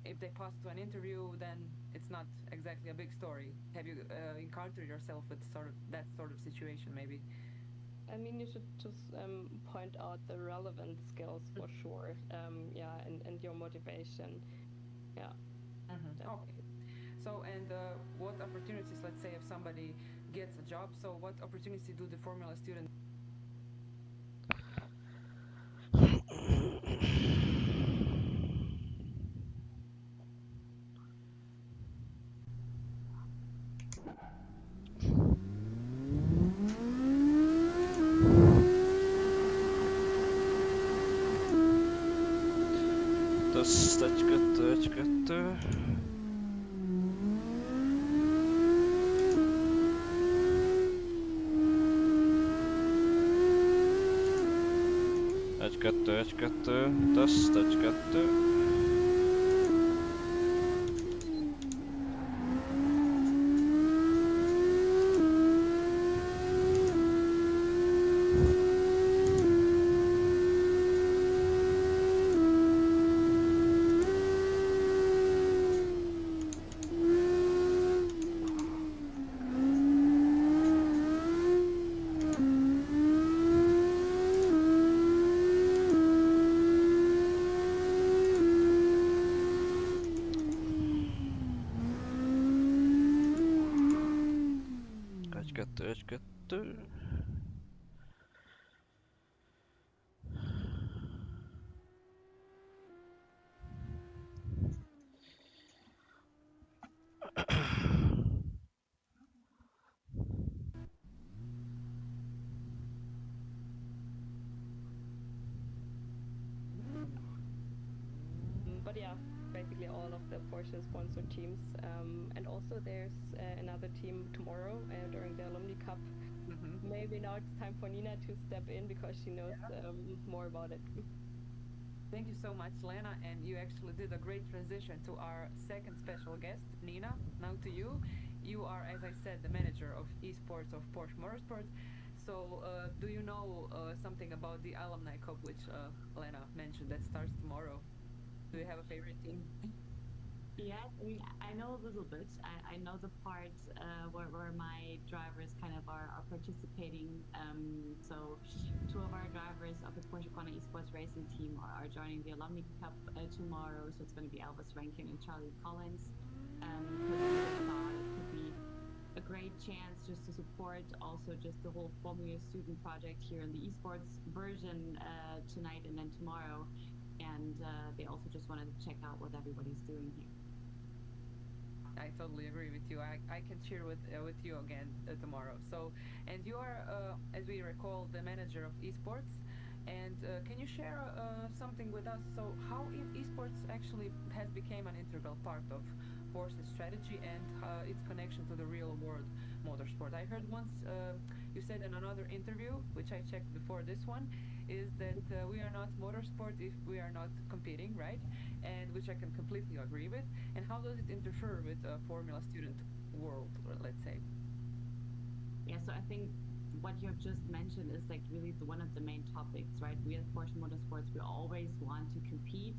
if they pass to an interview, then it's not exactly a big story. Have you encountered yourself with that sort of situation, maybe? I mean, you should just point out the relevant skills for sure. Yeah, and your motivation. Yeah. Okay. So, and what opportunities, let's say, if somebody gets a job, so what opportunity do the Formula students? Teszt, egy-kettő. Egy-kettő. Teszt, egy-kettő. Egy-kettő. But yeah, basically all of the Porsche sponsored teams. And also there's another team tomorrow during the Alumni Cup. Maybe now it's time for Nina to step in because she knows more about it. Thank you so much, Lena, and you actually did a great transition to our second special guest, Nina. Now to you. You are, as I said, the manager of Esports of Porsche Motorsport. So, do you know something about the Alumni Cup, which Lena mentioned, that starts tomorrow? Do you have a favorite team? Yes, I mean, I know a little bit. I know the part where my drivers kind of are participating. So two of our drivers of the Porsche Esports racing team are joining the Alumni Cup tomorrow. So it's going to be Elvis Rankin and Charlie Collins. Because I thought it could be a great chance just to support also just the whole Formula student project here in the esports version tonight and then tomorrow. And they also just wanted to check out what everybody's doing here. I totally agree with you. I can cheer with you again tomorrow. So, and you are, as we recall, the manager of Esports. And can you share something with us? So, how Esports actually has become an integral part of Porsche's strategy and its connection to the real world motorsport? I heard once you said in another interview, which I checked before this one, is that we are not motorsport if we are not competing, right? And which I can completely agree with. And how does it interfere with Formula student world, let's say? Yeah, so I think what you have just mentioned is like really one of the main topics, right? We at Porsche Motorsports, we always want to compete,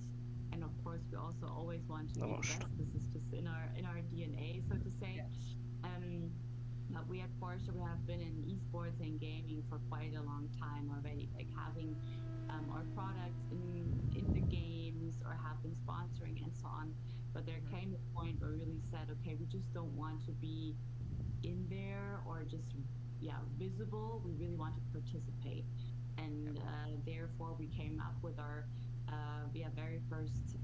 and of course we also always want to be the best. This is just in our DNA, so to say. Yes. But we at Porsche, we have been in esports and gaming for quite a long time already, like having our products in the games or have been sponsoring and so on. But there came a point where we really said, okay, we just don't want to be in there or just visible. We really want to participate, and therefore we came up with our very first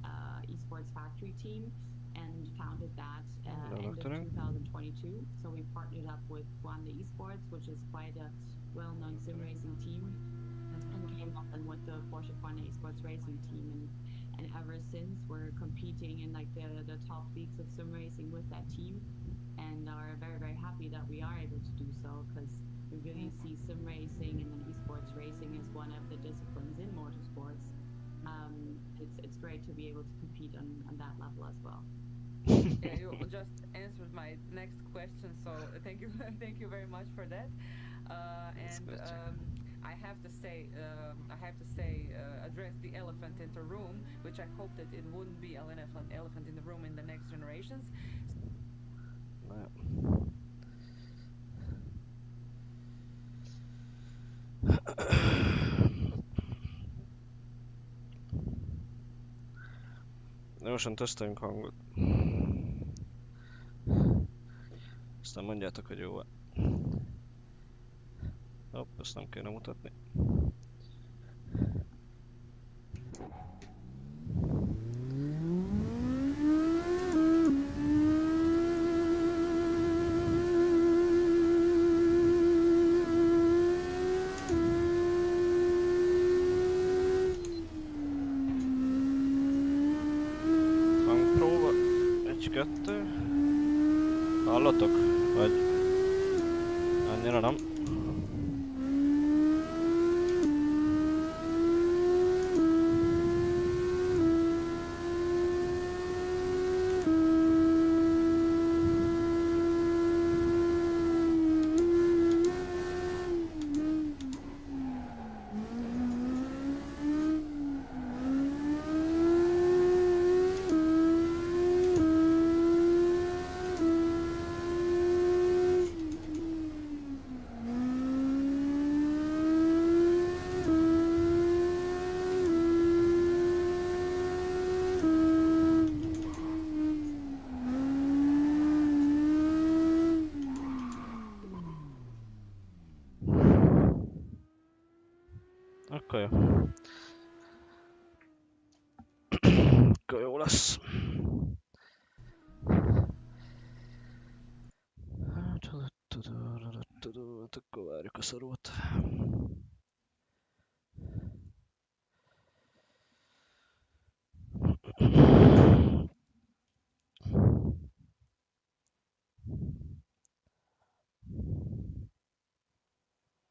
esports factory team and founded that end of 2022. So we partnered up with Wanda Esports, which is quite a well-known sim racing team, and came up and with the Porsche Esports racing team, and ever since we're competing in like the top leagues of sim racing with that team, and are very, very happy that we are able to do so, because we really see sim racing and then esports racing as one of the disciplines in motorsports. It's great to be able to compete on that level as well. Yeah, you just answered my next question, so thank you very much for that. And I have to say, address the elephant in the room, which I hope that it wouldn't be an elephant in the room in the next generations. Gyorsan teszteljünk hangot. Aztán mondjátok, hogy jó-e. Hopp, ezt nem kéne mutatni. Hangpróba. 1-2. Hallatok? Vagy annyira nem? Akkor jó. Akkor jó lesz. Hát akkor várjuk a szarút.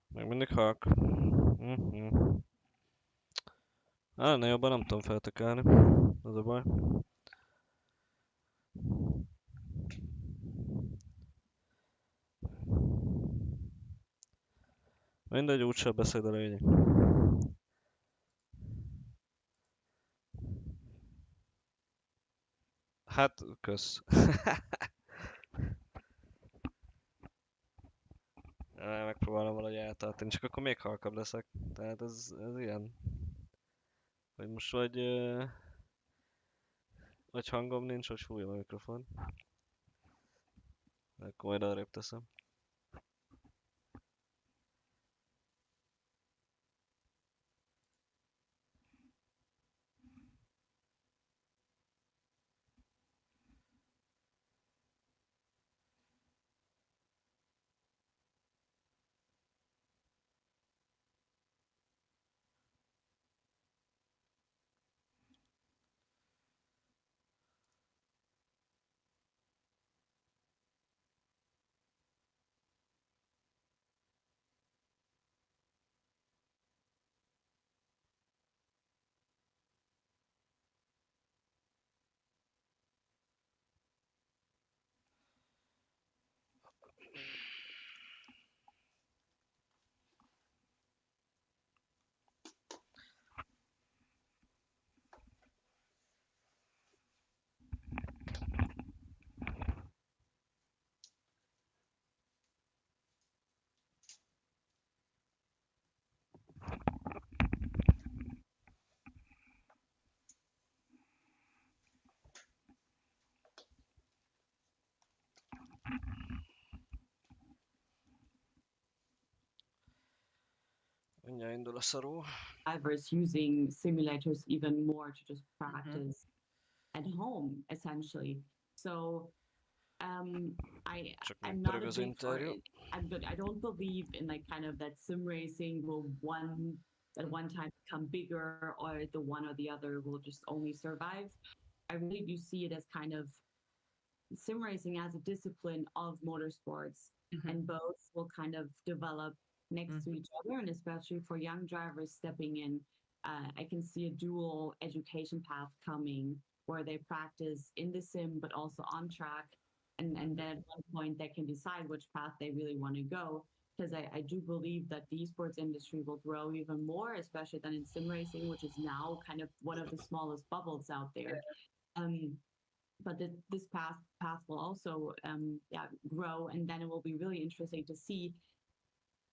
Még mindig halk. Ennél jobban nem tudom feltekelni. Az a baj. Mindegy, úgyse beszéd a lényeg. Hát, kösz. Megpróbálom valahogy eltartani, csak akkor még halkabb leszek. Tehát ez ilyen. Hogy most vagy hangom nincs, vagy fújom a mikrofon. Akkor majd arrébb teszem. Mindjárt indul a szaró. Drivers using simulators even more to just practice at home, essentially. So I'm not a big for it. I don't believe in like kind of that sim racing will at one time become bigger, or the one or the other will just only survive. I really do see it as kind of sim racing as a discipline of motorsports, and both will kind of develop next to each other, and especially for young drivers stepping in, I can see a dual education path coming where they practice in the sim but also on track, and then at one point they can decide which path they really want to go. because I do believe that the esports industry will grow even more, especially than in sim racing, which is now kind of one of the smallest bubbles out there. But this path will also grow, and then it will be really interesting to see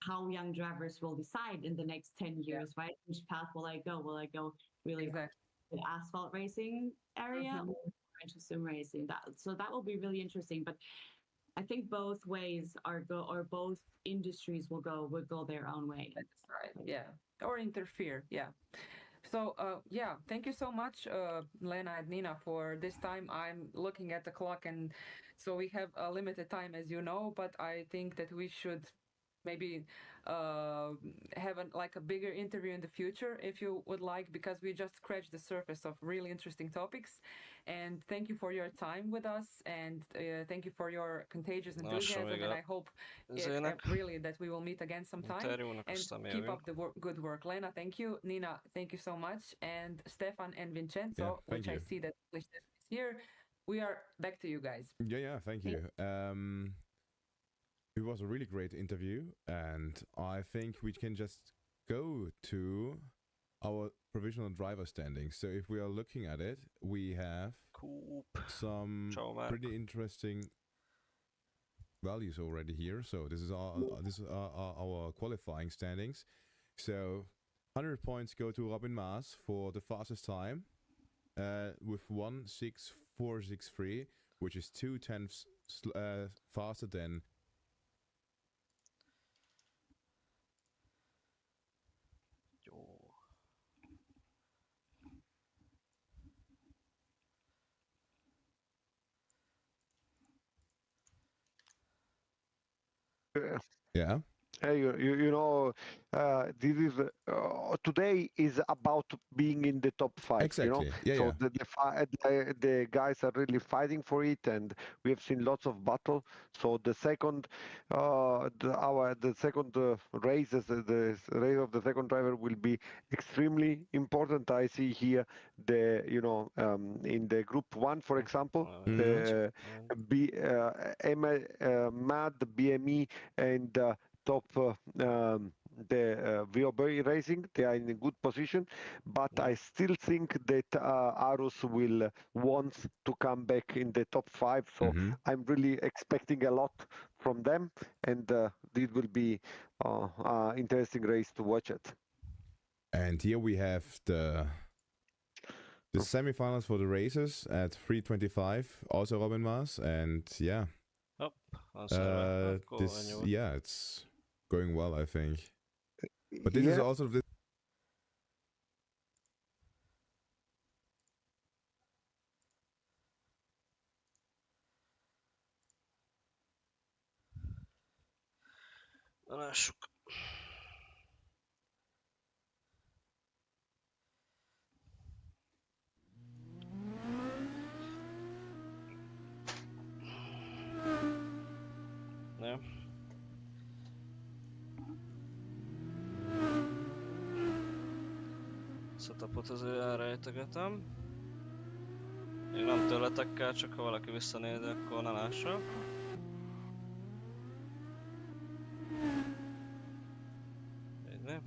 how young drivers will decide in the next 10 years, right? Which path will I go? Will I go really the asphalt racing area or into sim racing? That will be really interesting. But I think both ways both industries will go their own way. That's right. Yeah. Or interfere. Yeah. So, thank you so much, Lena and Nina, for this time. I'm looking at the clock, and so we have a limited time, as you know, but I think that we should maybe have a bigger interview in the future, if you would like, because we just scratched the surface of really interesting topics. And thank you for your time with us, and thank you for your contagious enthusiasm, and I hope really that we will meet again sometime, and keep up the good work. Lena, thank you. Nina, thank you so much. And Stefan and Vincenzo, which I see that is here, we are back to you guys. Yeah, thank you. It was a really great interview, and I think we can just go to our provisional driver standings. So if we are looking at it, we have some pretty interesting values already here. So this is our qualifying standings. So 100 points go to Robin Maas for the fastest time with 1:6.463, which is 0.2 faster than yeah. You know, this is today is about being in the top 5. Exactly. You know? The guys are really fighting for it, and we have seen lots of battle. So the second, the second races, the race of the second driver will be extremely important. I see here in the group 1, for example, the MAD, BME, and top the VOB Racing. They are in a good position, but I still think that Arus will want to come back in the top 5. So I'm really expecting a lot from them, and this will be interesting race to watch it. And here we have the semifinals for the races at 3:25. Also Robin Maas, and it's going well, I think. But this is also the Setupot azért elrejtegetem. Még nem tőletek kell, csak ha valaki visszanéz, akkor ne lássa. Így.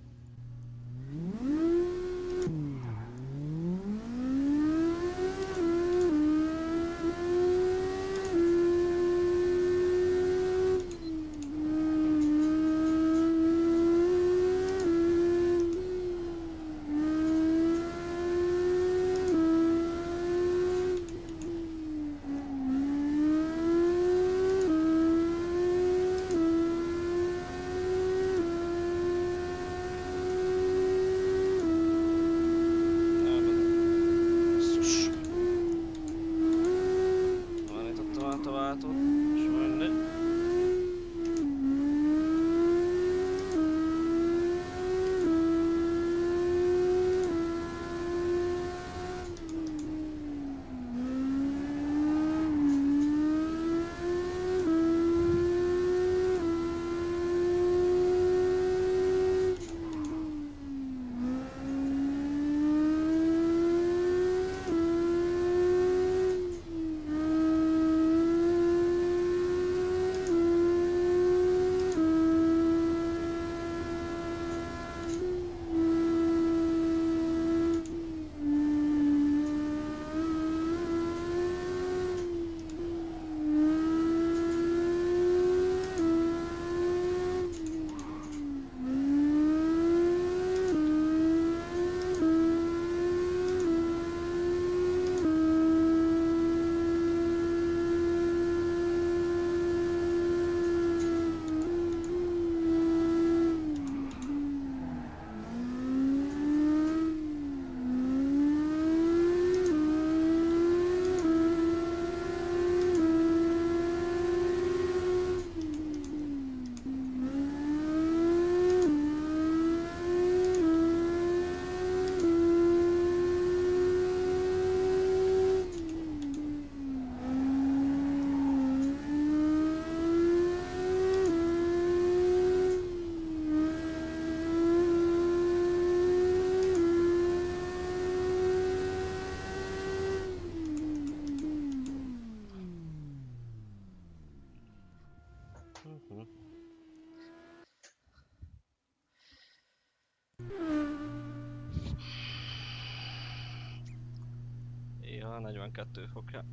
42 fokja.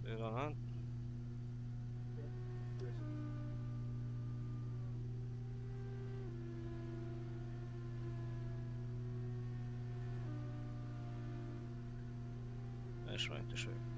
Pillanat. És majd is ő.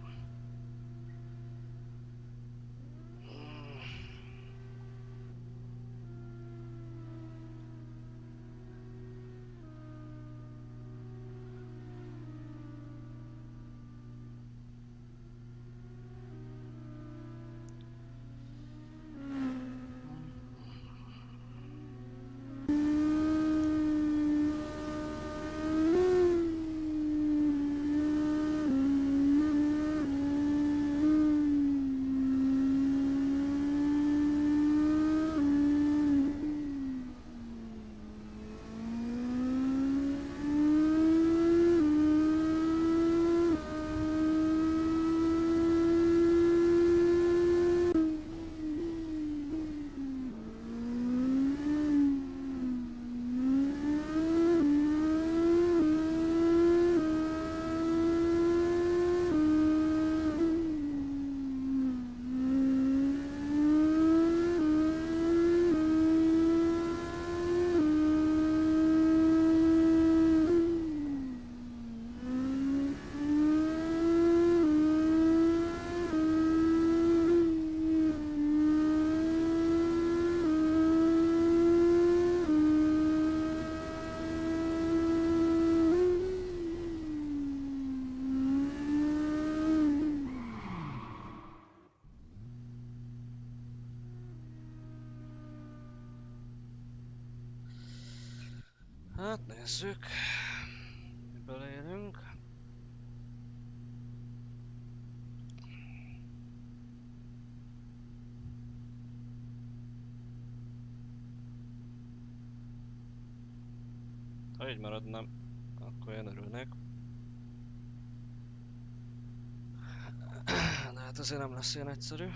Hát nézzük, miből élünk. Ha így maradna, akkor én örülnék. De hát azért nem lesz ilyen egyszerű.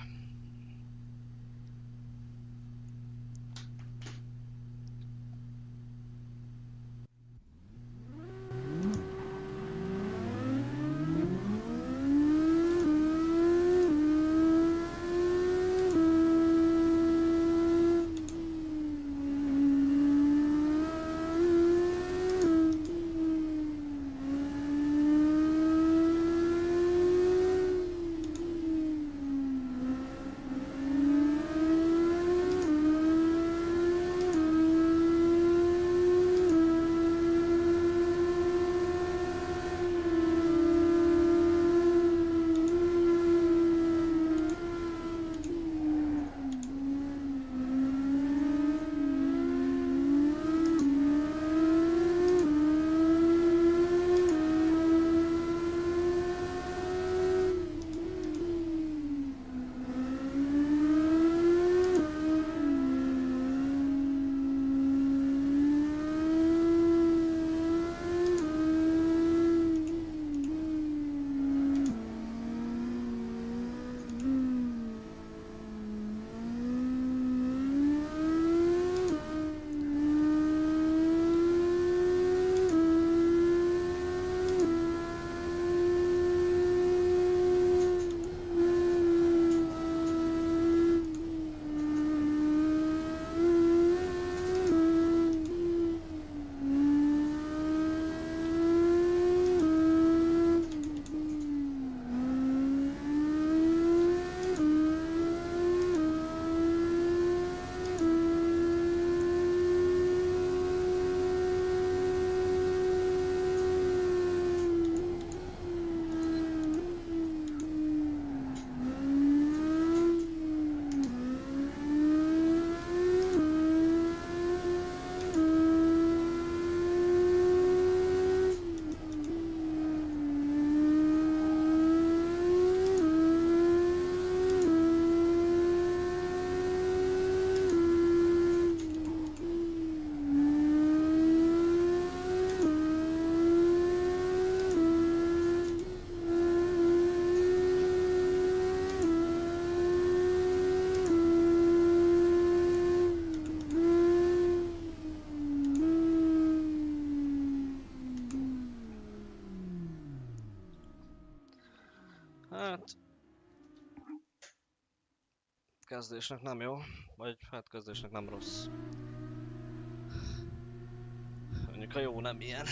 Kezdésnek nem jó, vagy hát kezdésnek nem rossz. Mondjuk a jó nem ilyen.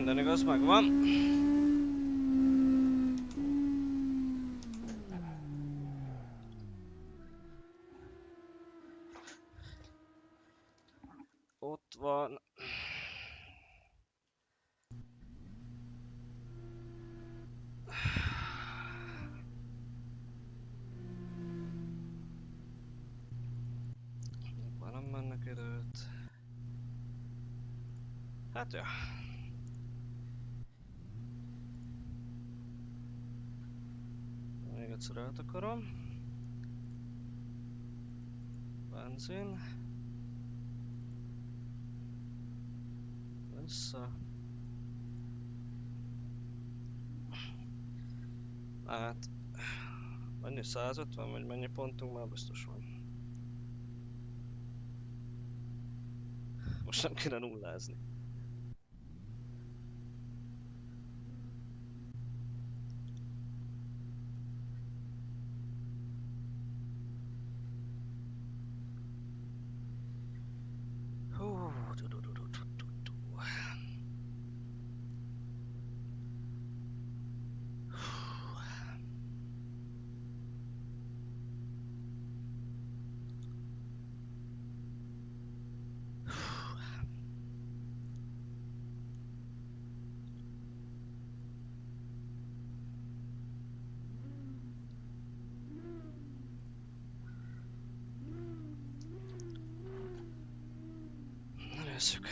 minden igaz, megvan. Ott van. Már nem mennek időt. Hát ja. Még egyszer eltakarom. Benzin. Vissza. Hát... Mennyi 150 vagy mennyi pontunk már biztos van. Most nem kéne nullázni. Nézzük.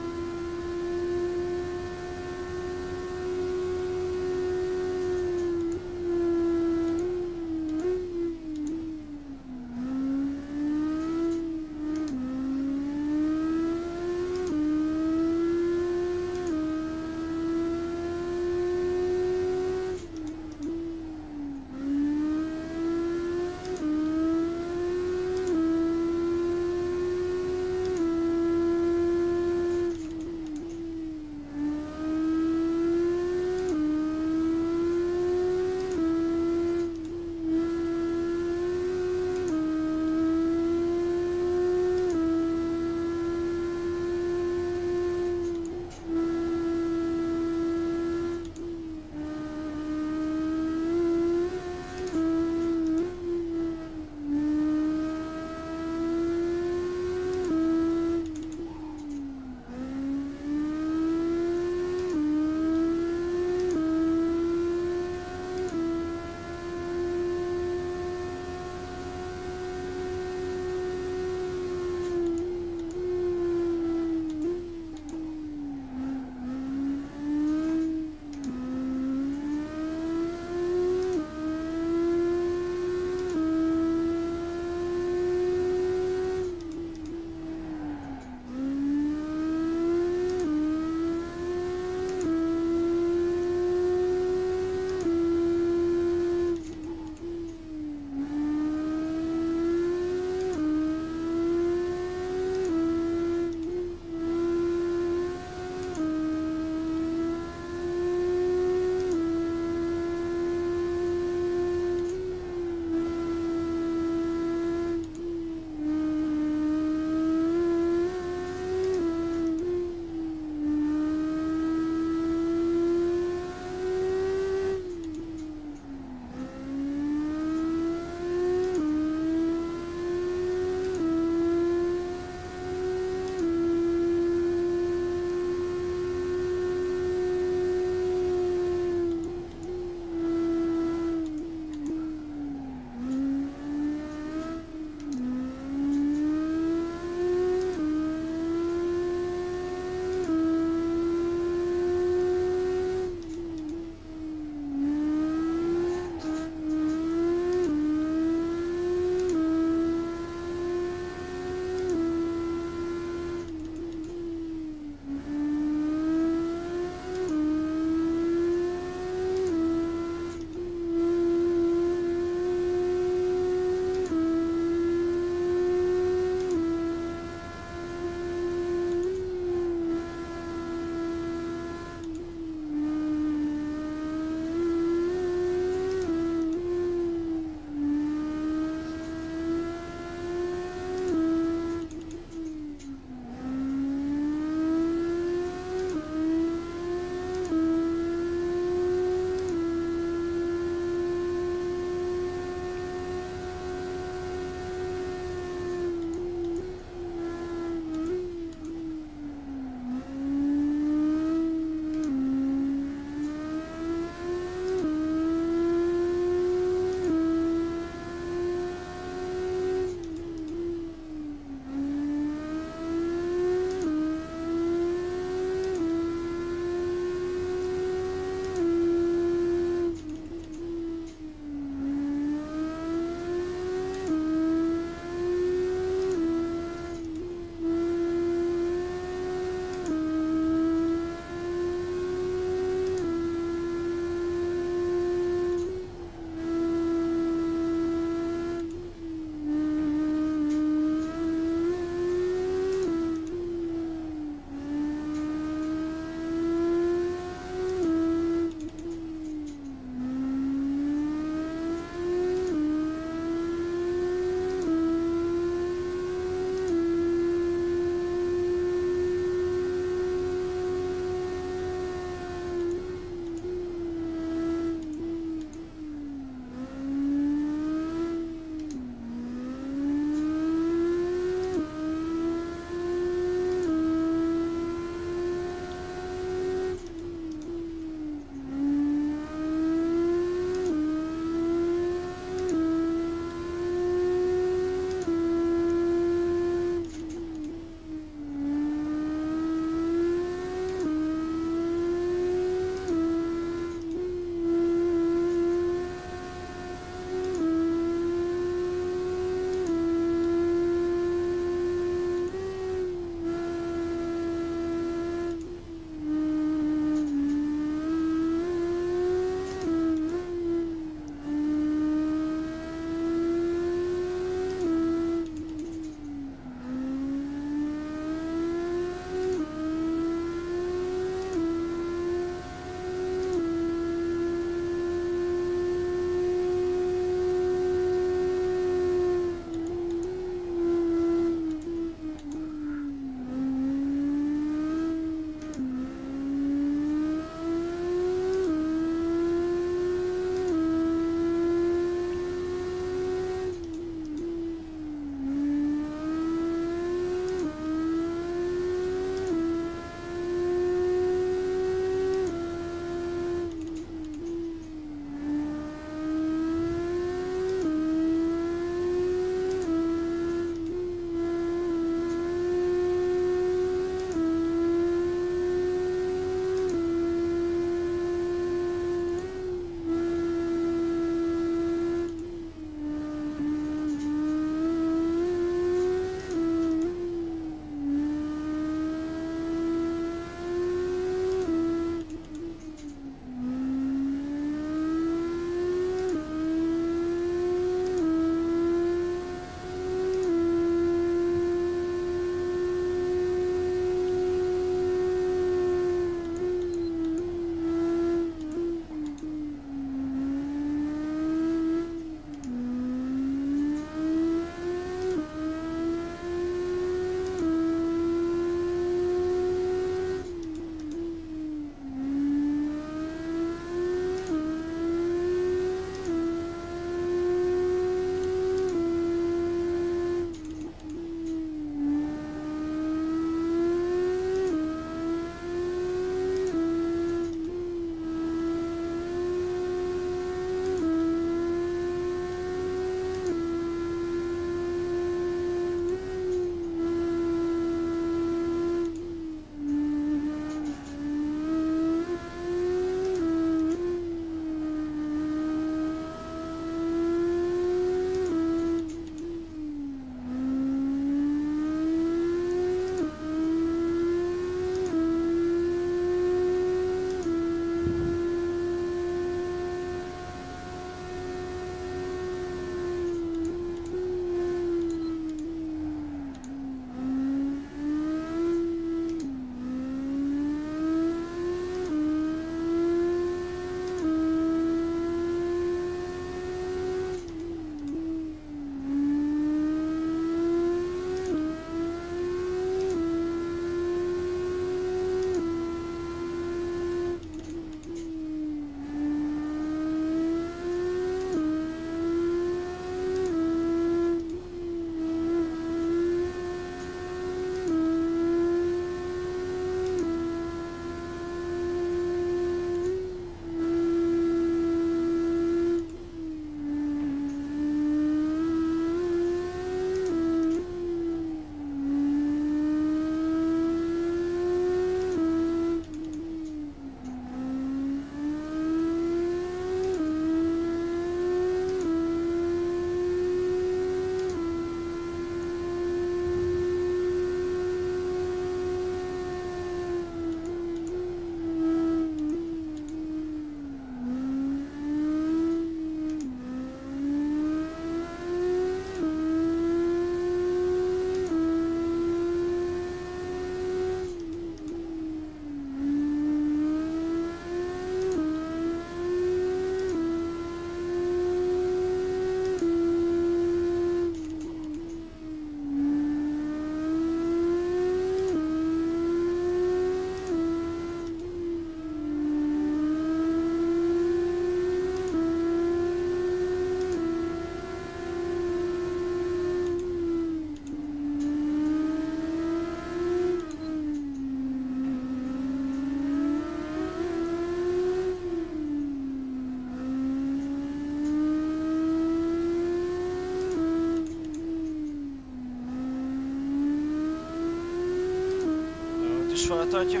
feltartja.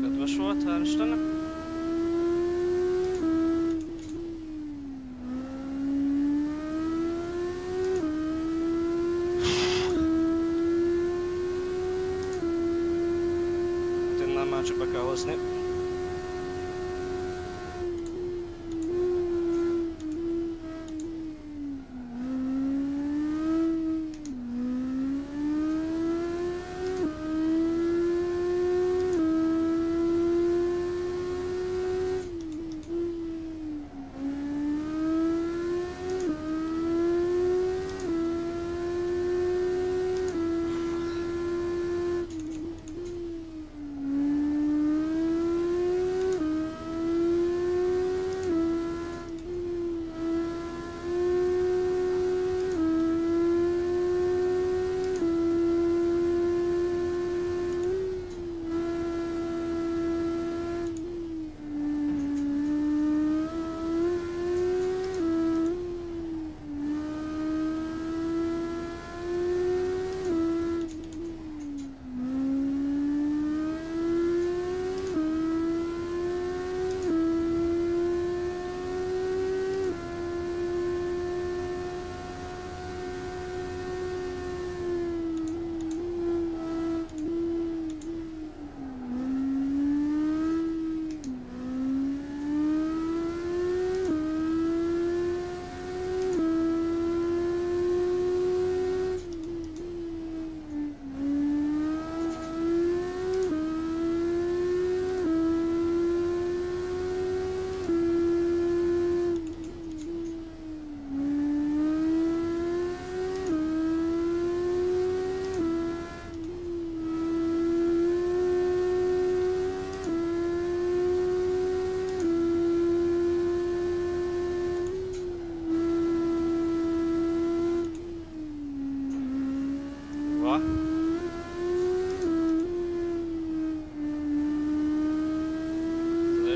Kedves volt, hál' Istennek. Hát innen már csak be kell hozni.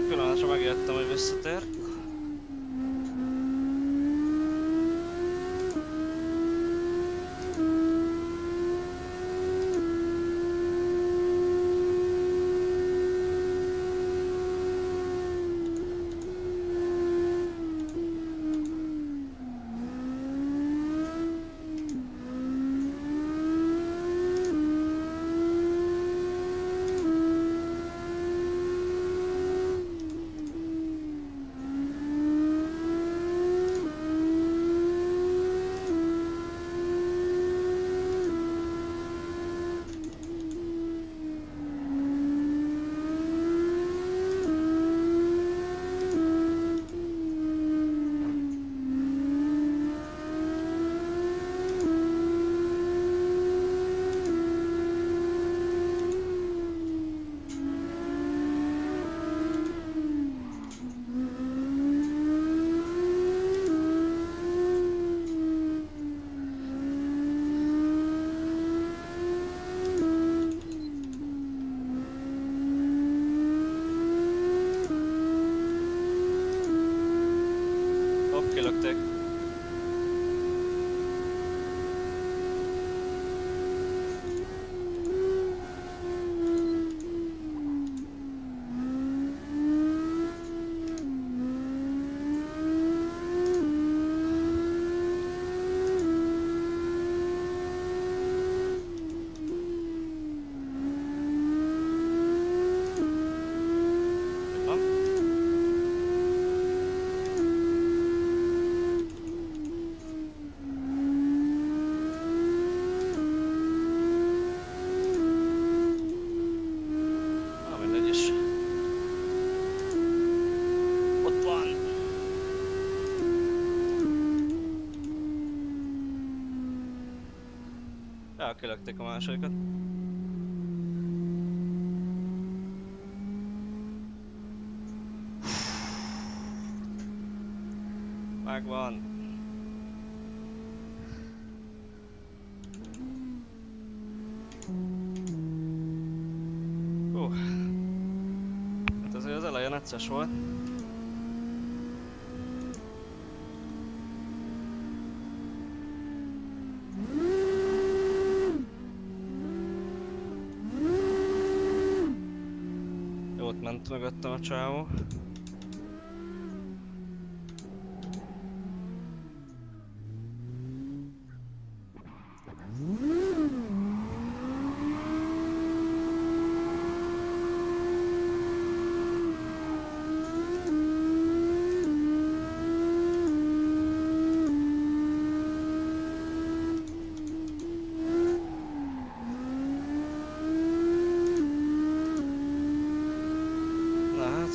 Pillanatra megijedtem, hogy visszatér. Ja, kilökték a másodikat. Megvan. Hát azért az elején necces volt. Jót ment mögöttem a csávó.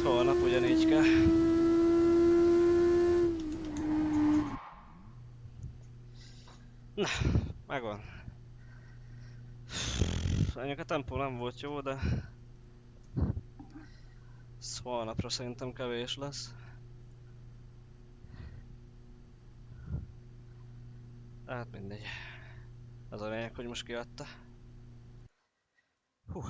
Holnap ugyanígy kell. Na, megvan. Mondjuk a tempó nem volt jó, de ez holnapra szerintem kevés lesz. Hát mindegy. Az a lényeg, hogy most kiadta. Hú.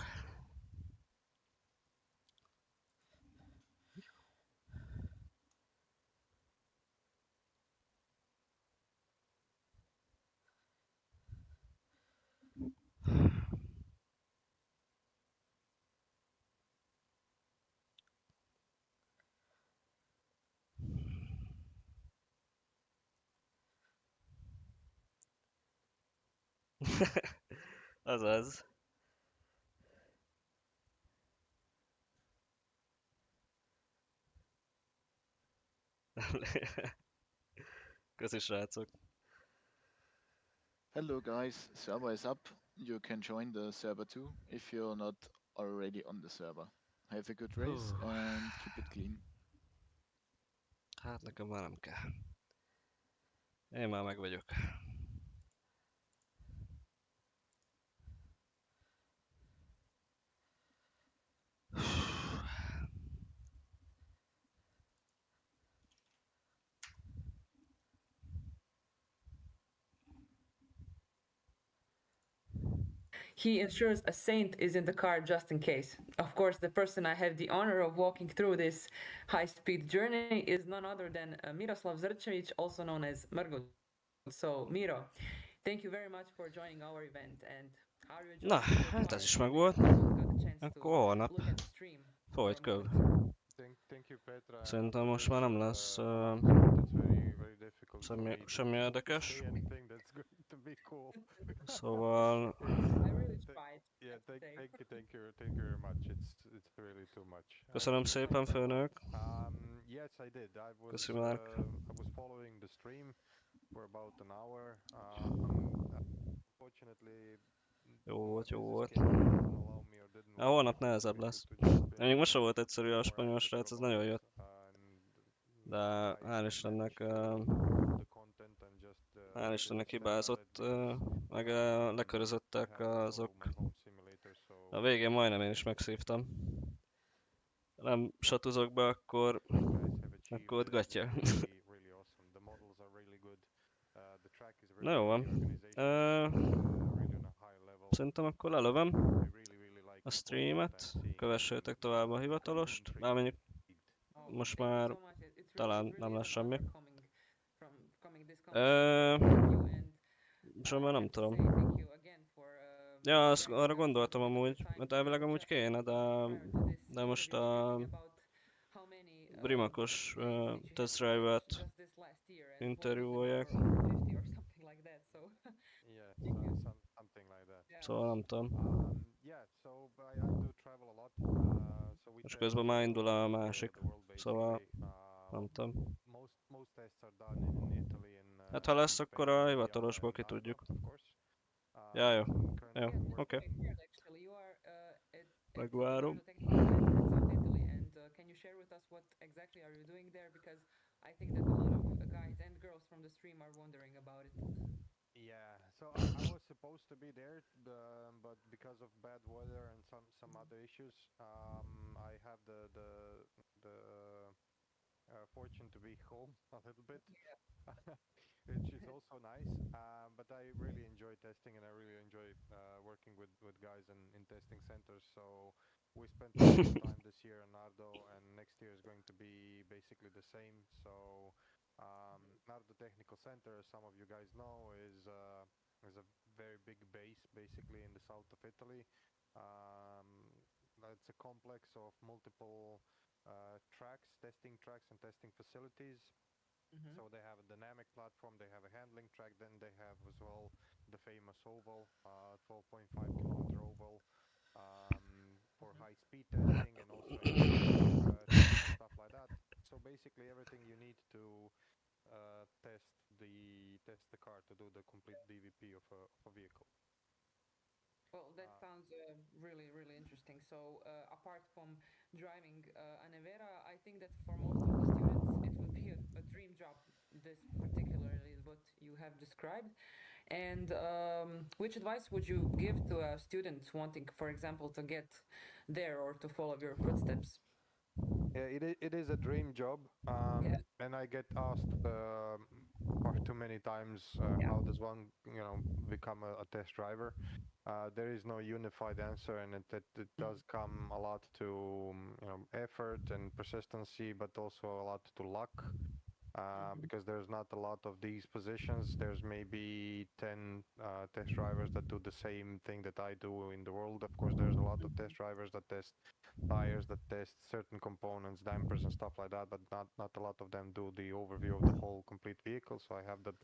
Azaz. Köszi srácok. Hello guys, server is up. You can join the server too if you're not already on the server. Have a good race and keep it clean. Hát nekem már nem kell. Én már meg vagyok. He ensures a saint is in the car just in case. Of course, the person I have the honor of walking through this high-speed journey is none other than Miroslav Zrčević, also known as Mrgo. So, Miro, thank you very much for joining our event. And how are you Na, hát ez is meg volt. Akkor holnap folytköv. Szerintem most már nem lesz semmi érdekes. Szóval... Köszönöm szépen, főnök. Köszi, Mark. Jó volt, jó volt. A holnap nehezebb lesz. Még most sem volt egyszerű, a spanyol srác, ez nagyon jött. De hál' Istennek hibázott, meg lekörözöttek azok. A végén majdnem én is megszívtam. Nem satuzok be, akkor ott gatya. Na jó van. Szerintem akkor lelövöm a streamet, kövessétek tovább a hivatalost, már mondjuk most már talán nem lesz semmi. És már nem tudom. Ja, arra gondoltam amúgy, mert elvileg amúgy kéne, de most a Brimakos test drive-et interjúolják. Szóval nem tudom. És közben már indul a másik. Szóval nem tudom. Hát ha lesz, akkor a hivatalosból ki tudjuk. Ja, jó. Jó, oké. Megvárom. I think that a lot of guys and girls from the stream are wondering about it. Yeah, so I was supposed supposed to be there, but because of bad weather and some other issues, I have the fortune to be home a little bit, which is also nice. But I really enjoy testing, and I really enjoy working with guys in testing centers. So we spent a lot of time this year in Nardo, and next year is going to be basically the same. So Nardo Technical Center, as some of you guys know, is a very big base basically in the south of Italy. It's a complex of multiple testing tracks and testing facilities. So they have a dynamic platform, they have a handling track, then they have as well the famous oval, 12.5 kilometer oval for high-speed testing and also stuff like that. So basically everything you need to test the car to do the complete DVP of a vehicle. Well, that sounds really, really interesting. So apart from driving a Nevera, I think that for most of the students, it would be a dream job, this particularly what you have described. And which advice would you give to a student wanting, for example, to get there or to follow your footsteps? Yeah, it is a dream job, and I get asked far too many times how does one, become a test driver. There is no unified answer, and it does come a lot to effort and persistency, but also a lot to luck. Because there's not a lot of these positions. There's maybe 10 test drivers that do the same thing that I do in the world. Of course, there's a lot of test drivers that test tires, that test certain components, dampers and stuff like that, but not a lot of them do the overview of the whole complete vehicle. So I have that.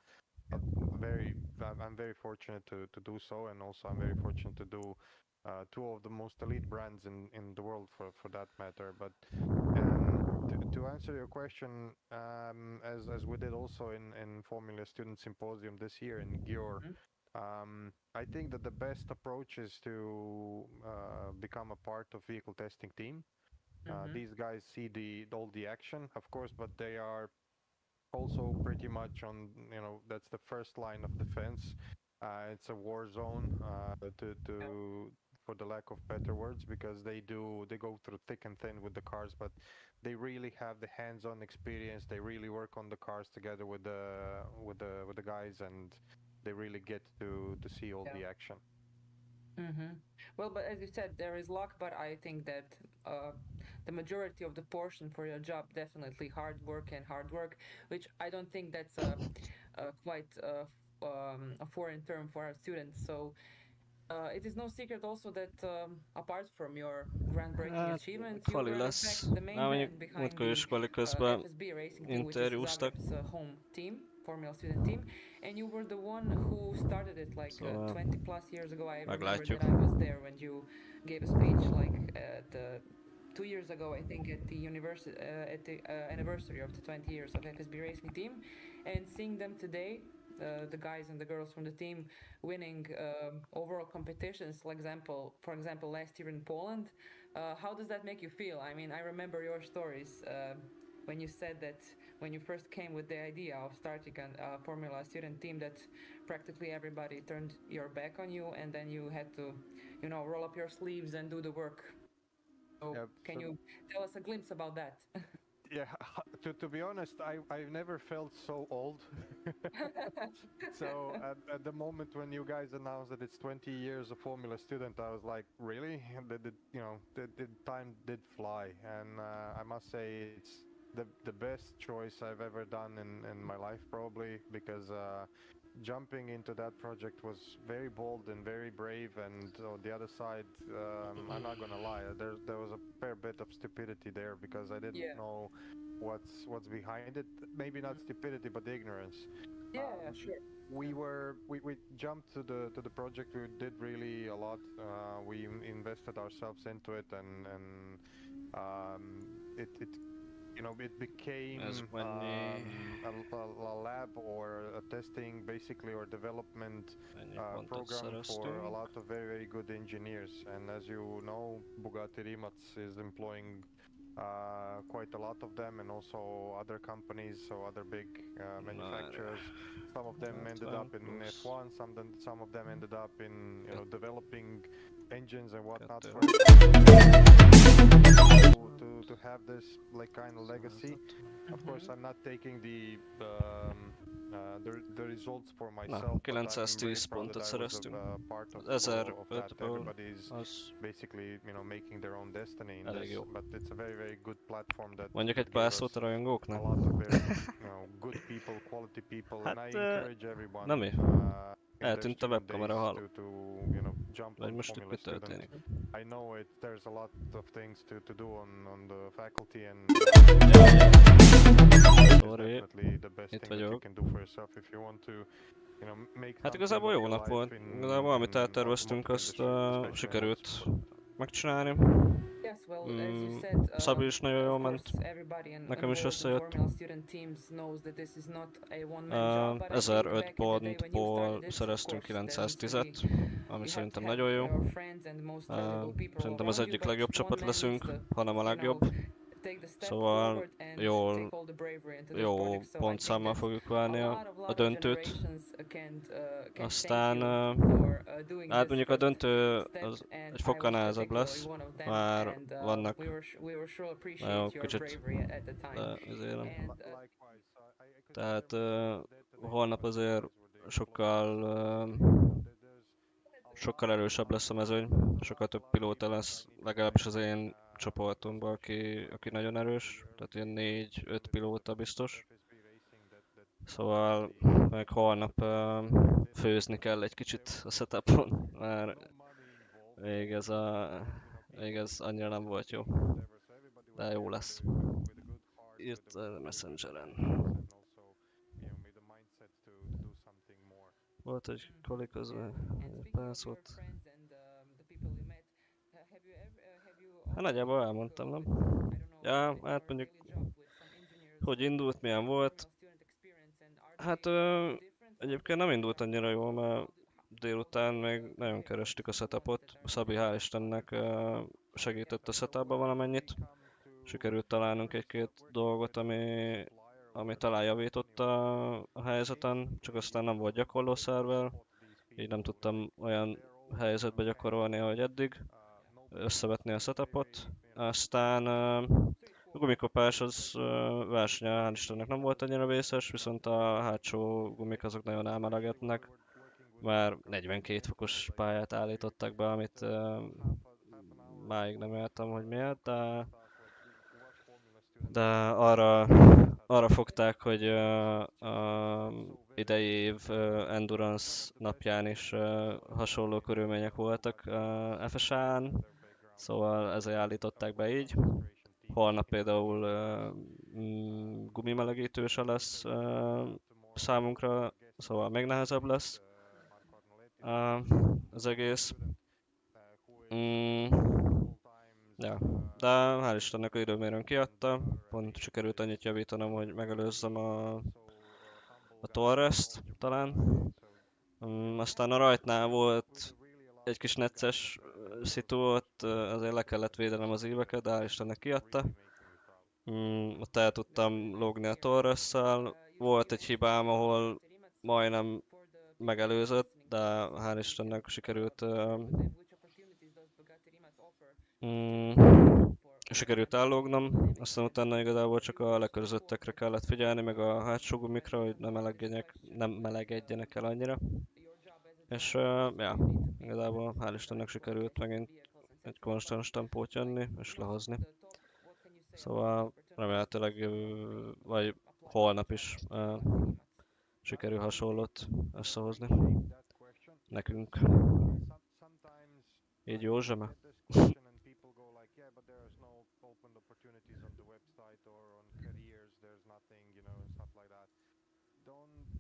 I'm very fortunate to do so, and also I'm very fortunate to do two of the most elite brands in the world for that matter. But to answer your question, as we did also in Formula Student Symposium this year in Győr, I think that the best approach is to become a part of vehicle testing team. These guys see all the action, of course, but they are also pretty much on, that's the first line of defense. It's a war zone, for the lack of better words, because they go through thick and thin with the cars, but they really have the hands-on experience. They really work on the cars together with the guys, and they really get to see all the action. Well, but as you said, there is luck, but I think that the majority of the portion for your job, definitely hard work, which I don't think that's quite a foreign term for our students. So it is no secret also that apart from your groundbreaking achievements, you were in fact the main man behind the FSB Racing Team, which is Zagreb's home team, Formula Student Team, and you were the one who started it like 20 plus years ago. I remember that I was there when you gave a speech like 2 years ago, I think, at the anniversary of the 20 years of FSB Racing Team, and seeing them today, the guys and the girls from the team winning overall competitions, for example, last year in Poland. How does that make you feel? I mean, I remember your stories when you said that when you first came with the idea of starting a Formula Student Team, that practically everybody turned your back on you, and then you had to, roll up your sleeves and do the work. So can you tell us a glimpse about that? Yeah, to be honest, I've never felt so old. So at the moment when you guys announced that it's 20 years of Formula Student, I was like, really? The time did fly, and I must say it's the best choice I've ever done in my life, probably, because jumping into that project was very bold and very brave, and on the other side, I'm not gonna lie, there was a fair bit of stupidity there, because I didn't know what's behind it. Maybe not stupidity, but ignorance. Sure. We jumped to the project. We did really a lot. We invested ourselves into it, and it became a lab or a testing, basically, or development program for a lot of very, very good engineers. And as you know, Bugatti Rimac is employing quite a lot of them, and also other companies, so other big manufacturers. Some of them ended up in F1, some of them ended up in developing engines and whatnot for to have this like kind of legacy. Of course, I'm not taking the results for myself, but I'm very 910 proud that pontot I was szereztünk. part of 1005-ből that. Everybody's az basically making their own destiny in elég this, jó. but it's a very, very good platform that Mondjuk egy gave pár us szót a rajongóknak? a lot of very good people, quality people, Hát, and I encourage everyone nem mi. in their Eltűnt a student days webkamera, halló. to jump Vagy on most itt Formula mi Student. történik? I know there's a lot of things to do on the faculty, and Sorry, definitely the best itt thing that you vagyok. can do for yourself if you want to make Hát something igazából of jó your nap life volt. in Igazából amit elterveztünk, automotive azt industry, especially sikerült motorsport. megcsinálni. Yes, well, as you said, Szabi is nagyon jól of ment. course, everybody Nekem is involved in összejött. Formula student teams knows that this is not a one-man job, but I think 1005 back in the day when you pontból started it, of szereztünk course, there needs to be 910-et, ami you szerintem have to nagyon have jó. your friends and most valuable people Szerintem az around egyik you, legjobb but csapat one man needs leszünk, to, hanem a legjobb. take the step Szóval forward and jól, take all the bravery into this jó project. So I think pontszámmal that fogjuk a várni lot a of döntőt. generations can Aztán, thank you for doing hát this mondjuk a first döntő step, az and egy I fokkal was nehezebb lesz. particularly one of them, Már and vannak we were sure appreciate nagyon your kicsit, bravery at the time. de azért nem. And Tehát holnap azért sokkal sokkal erősebb lesz a mezőny, sokkal több pilóta lesz, legalábbis az én csoportomban, aki nagyon erős, tehát ilyen 4-5 pilóta biztos. Szóval meg holnap főzni kell egy kicsit a setupon, mert még ez annyira nem volt jó, de jó lesz. Írt a Messengeren. Volt egy kollég közben, pár szót. Hát nagyjából elmondtam, nem? Ja, hát mondjuk, hogy indult, milyen volt. Hát egyébként nem indult annyira jól, mert délután még nagyon kerestük a setupot. Szabi hál' Istennek segített a setupba valamennyit. Sikerült találnunk egy-két dolgot, ami talán javított a helyzeten, csak aztán nem volt gyakorló szerver, így nem tudtam olyan helyzetbe gyakorolni, ahogy eddig, összevetni a setupot. Aztán a gumikopás az versenye, hál' Istennek nem volt annyira vészes, viszont a hátsó gumik azok nagyon elmelegetnek. Már 42 fokos pályát állítottak be, amit máig nem értem, hogy miért, de arra fogták, hogy idei év Endurance napján is hasonló körülmények voltak FS-án, szóval ezért állították be így. Holnap például gumimelegítő se lesz számunkra, szóval még nehezebb lesz az egész. Ja, de hál' Istennek a időmérőn kiadta, pont sikerült annyit javítanom, hogy megelőzzem a Torrest talán. Aztán a rajtnál volt egy kis necces szitu, ott azért le kellett védenem az éveket, de hál' Istennek kiadta. Ott el tudtam lógni a Torresszel, volt egy hibám, ahol majdnem megelőzött, de hál' Istennek sikerült sikerült ellógnom, aztán utána igazából csak a lekörözöttekre kellett figyelni, meg a hátsó gumikra, hogy nem melegedjenek el annyira. És ja, igazából hál' Istennek sikerült megint egy konstans tempót jönni és lehozni. Szóval remélhetőleg vagy holnap is sikerül hasonlót összehozni nekünk. Így jó zseme?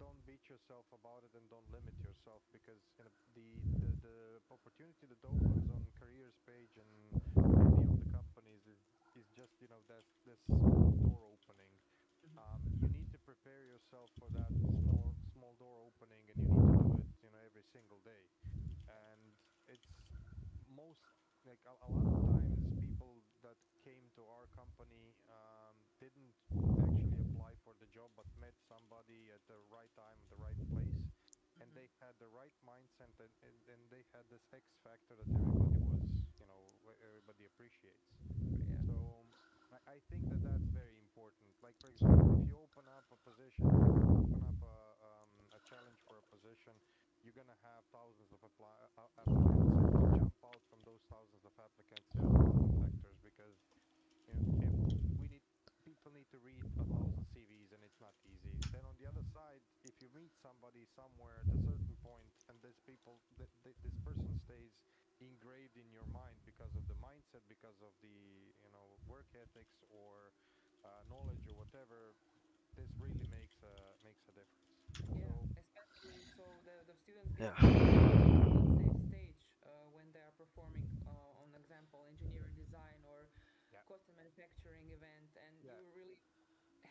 Don't beat yourself about it and don't limit yourself, because the opportunity that opens on careers page and many of the companies is just this small door opening. You need to prepare yourself for that small door opening, and you need to do it every single day. And it's most like a lot of times people that came to our company didn't actually apply for the job, but met somebody at the right time, the right place, and they had the right mindset, and they had this X factor that everybody was, you know, everybody appreciates. So I think that that's very important. Like, for example, if you open up a position, open up a challenge for a position, you're gonna have thousands of applicants, and to jump out from those thousands of applicants, there's a lot of factors, because you know, people need to read 1,000 CVs, and it's not easy. Then on the other side, if you meet somebody somewhere at a certain point, and this person stays engraved in your mind because of the mindset, because of the, you know, work ethics or knowledge or whatever, this really makes a difference. Yeah, especially so the students get Yeah. safe stage when they are performing, on example, engineering design or custom manufacturing event, and you really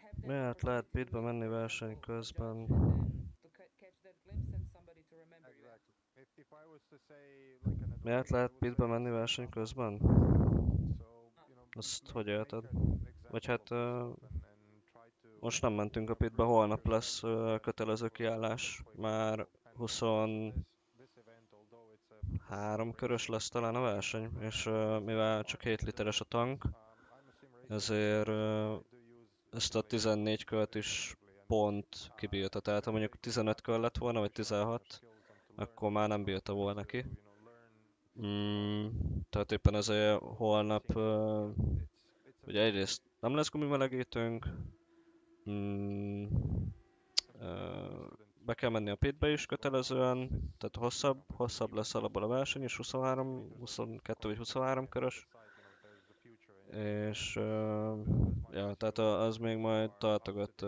have that Miért lehet opportunity to pitbe meet, menni for verseny example, a közben? judge, and then to catch that glimpse and somebody to remember you. Exactly. If I was to say like an advice, Miért I lehet would pitbe say menni stay verseny humble. közben? So, you know, Azt hogy make érted? an Vagy example hát of yourself and try to, most nem mentünk a you know, pitbe, present holnap lesz yourself kötelező kiállás. Már 23 this event, although it's a körös lesz talán a verseny, és mivel csak 7 literes a tank, I'm a sim racer ezért myself, so I do use ezt a 14 kört is pont kibírta. Tehát ha mondjuk 15 kör lett volna, vagy 16, akkor már nem bírta volna ki. Tehát éppen ezért holnap ugye egyrészt nem lesz gumimelegítőnk, be kell menni a pitbe is kötelezően, tehát hosszabb lesz alapból a verseny is, 22 vagy 23 körös. És ja, tehát az még majd tartogat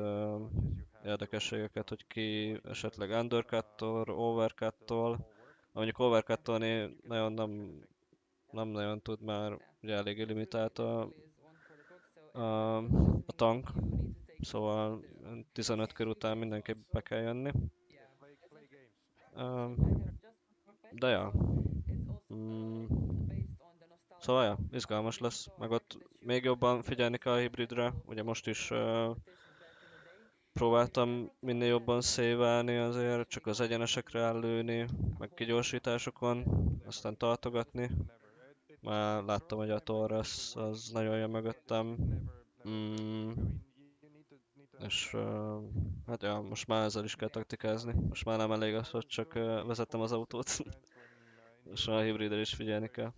érdekességeket, hogy ki esetleg undercut-tól, overcut-tól. Mondjuk overcut-tolni nagyon nem nagyon tud, már ugye eléggé limitált a tank, szóval 15 kör után mindenképp be kell jönni. De ja. Szóval ja, izgalmas lesz, meg ott még jobban figyelni kell a hibridre, ugye most is próbáltam minél jobban szévelni azért, csak az egyenesekre ellőni, meg kigyorsításokon, aztán tartogatni. Már láttam, hogy a Tarts az nagyon jön mögöttem. És hát ja, most már ezzel is kell taktikázni. Most már nem elég az, hogy csak vezettem az autót. És a hibriddel is figyelni kell.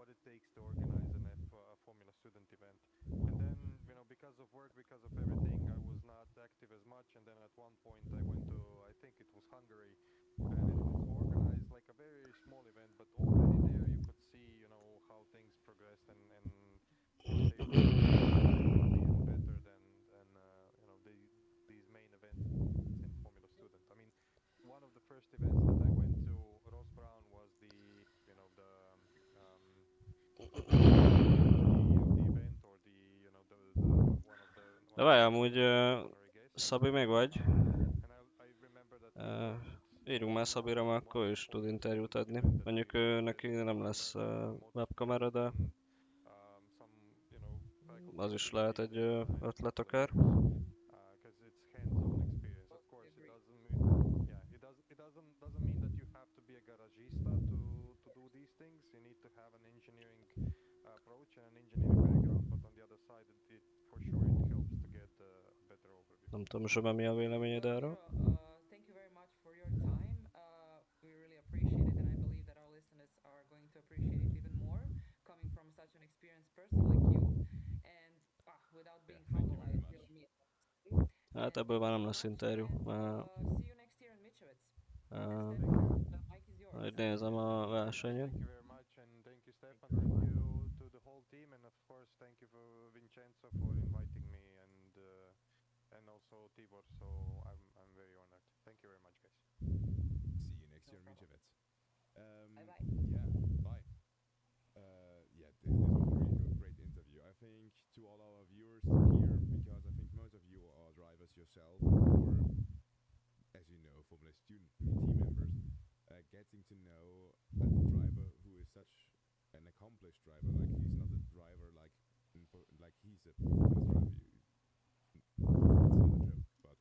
what it takes to organize a Formula Student event. And then, you know, because of work, because of everything, I was not active as much. And then at one point I went to, I think it was Hungary, and it was organized like a very small event, but already there you could see, you know, how things progressed, and they were better than you know, these main events in Formula Student. I mean, one of the first events that I went to, Ross Brown, was the, you know, the event, or the, you know, the one of the De várj, amúgy Szabi, még vagy? Írjunk már Szabira, már akkor is tud interjút adni. Mondjuk neki nem lesz webkamera, de az is lehet egy ötlet akár. Doesn't mean that you have to be a garagista to do these things. You need to have an engineering approach and an engineering background, but on the other side, for sure it helps to get a better overview. Nem tudom, Zsoba, mi a véleményed erről? Thank you very much for your time. We really appreciate it, and I believe that our listeners are going to appreciate it even more, coming from such an experienced person like you. And without being humble, I really mean it. Hát ebből már nem lesz interjú. See you next year in Michevets. Majd nézem a versenyen. Thank you very much, and thank you, Stefan. Thank you to the whole team, and of course thank you for Vincenzo for inviting me, and also Tibor. So I'm very honored. Thank you very much, guys. See you next year in Michevets. Bye bye. Yeah, bye. Yeah, this was a really great interview. I think to all our viewers here, because I think most of you are drivers yourself, or you know, Formula Student team members, getting to know a driver who is such an accomplished driver. Like he's not a driver like he's a performance driver. It's not a joke, but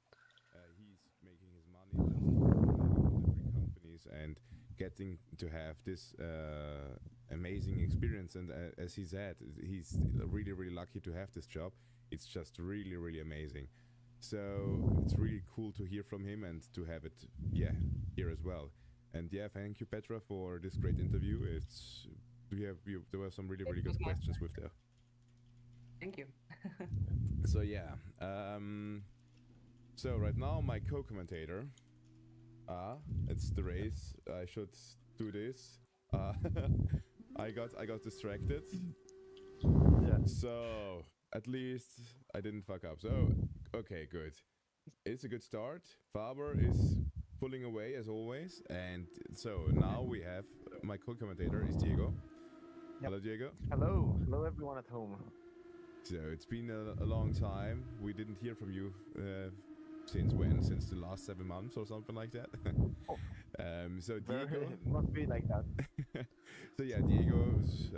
he's making his money just driving for different companies and getting to have this amazing experience. And as he said, he's really, really lucky to have this job. It's just really, really amazing. So it's really cool to hear from him and to have it, here as well. And thank you, Petra, for this great interview. There were some really, really good questions with there. Thank you. So so right now my co-commentator, it's the race. I should do this. I got distracted. Yeah. So at least I didn't fuck up. So okay, good. It's a good start. Faber is pulling away as always, and so now we have my co-commentator is Diego. Yep. Hello, Diego. Hello everyone at home. So it's been a long time. We didn't hear from you since when? Since the last 7 months or something like that. So Diego must be like that. So Diego's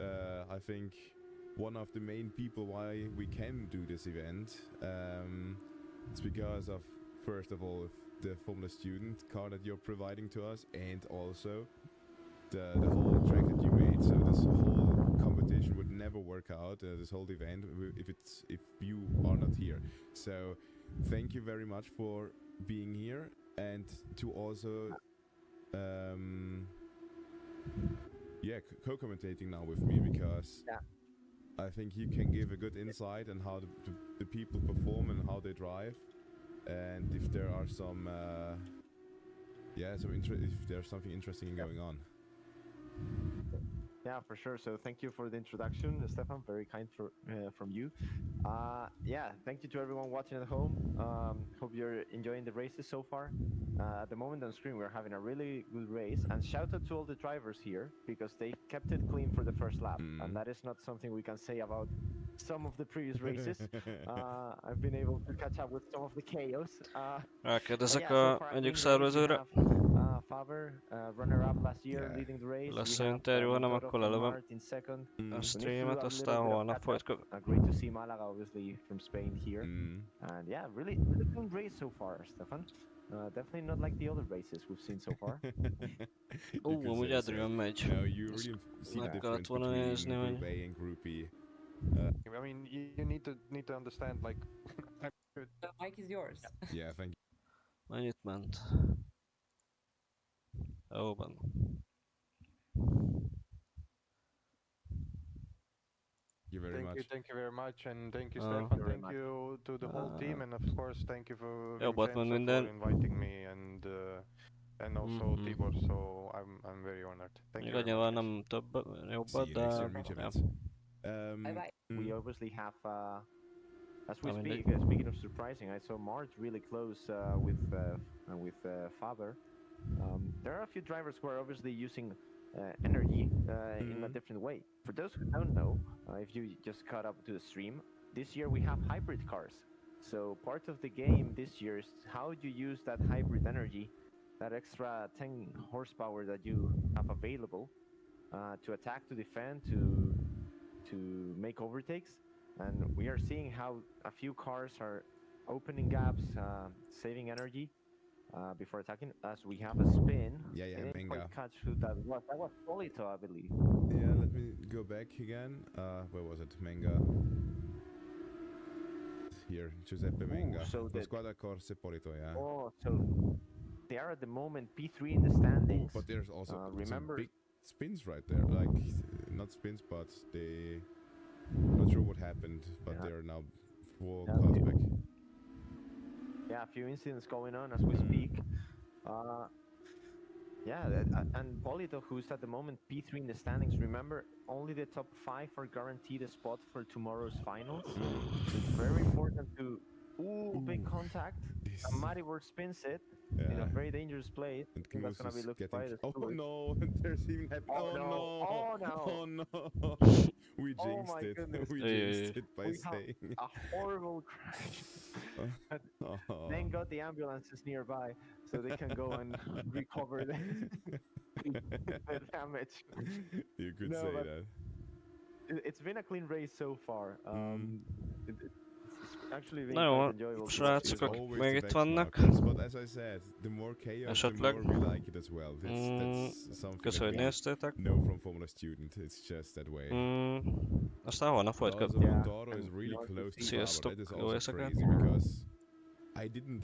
I think one of the main people why we can do this event. It's because of, first of all, the Formula Student car that you're providing to us, and also the whole track that you made. So this whole competition would never work out, this whole event, if you are not here. So thank you very much for being here, and to also co-commentating now with me, because I think you can give a good insight on how the people perform and how they drive, and if there are some if there's something interesting going on. Yeah, for sure. So thank you for the introduction, Stefan. Very kind from you. Thank you to everyone watching at home. Hope you're enjoying the races so far. At the moment on screen, we're having a really good race. And shout out to all the drivers here, because they kept it clean for the first lap. And that is not something we can say about some of the previous races. I've been able to catch up with some of the chaos. Rákérdezek egyik so szervezőre. Faber, runner-up last year, leading the race. Lesz interjú, hanem akkor lelövöm a streamet, aztán holnap folytatjuk. Great to see Malaga, obviously, from Spain here. And really good race so far, Stefan. Definitely not like the other races we've seen so far. Amúgy Adrian megy. No, you really see the difference between Group A and Group B. I mean, you need to understand, like. The mic is yours. Yeah, thank you. Mennyit ment? Jó van. Thank you very much. And thank you, Stefan. Thank you to the whole team, and of course, thank you for inviting me and also Tibor. So I'm very honored. Thank you. Nyilván nem több jobbat, de we obviously have, as we speak, speaking of surprising, I saw Mart really close with Faber. There are a few drivers who are obviously using energy in a different way. For those who don't know, if you just caught up to the stream, this year we have hybrid cars. So part of the game this year is how you use that hybrid energy, that extra 10 horsepower that you have available to attack, to defend, to make overtakes. And we are seeing how a few cars are opening gaps, saving energy before attacking, as we have a spin. I didn't quite catch who that was. That was Polito, I believe. Yeah, let me go back again. Where was it? Menga. Here, Giuseppe Menga. So the Squadra Corse Polito, yeah. Oh, so they are at the moment P3 in the standings. But there's also remember some big spins right there. Like, not spins, but they... Not sure what happened, but they are now 4 cars back. Yeah, a few incidents going on as we speak. And Polito, who's at the moment P3 in the standings, remember, only the top 5 are guaranteed a spot for tomorrow's finals. It's very important to... big contact. Maribor spins it in a very dangerous place. That's going to be looked by the Oh no, there's even happening. Oh no! We Oh jinxed my it. goodness. We Yeah. jinxed it by We have saying. a horrible crash. But thank God the ambulance is nearby, so they can go and recover the damage. You could No, say but that. It's been a clean race so far. It's actually been Na jó, quite enjoyable. to watch. srácok, It's always még the itt benchmark vannak. race, but as I said, the more chaos, the Esetleg. more we like it as well. That's something Köszönöm, hogy that we néztétek. know from Formula Student. It's just that way. Aztán holnap Also, folytatjuk. Yeah, Montaro is and really you close to Sziasztok, Faber. That is jó also éjszakát. crazy because I didn't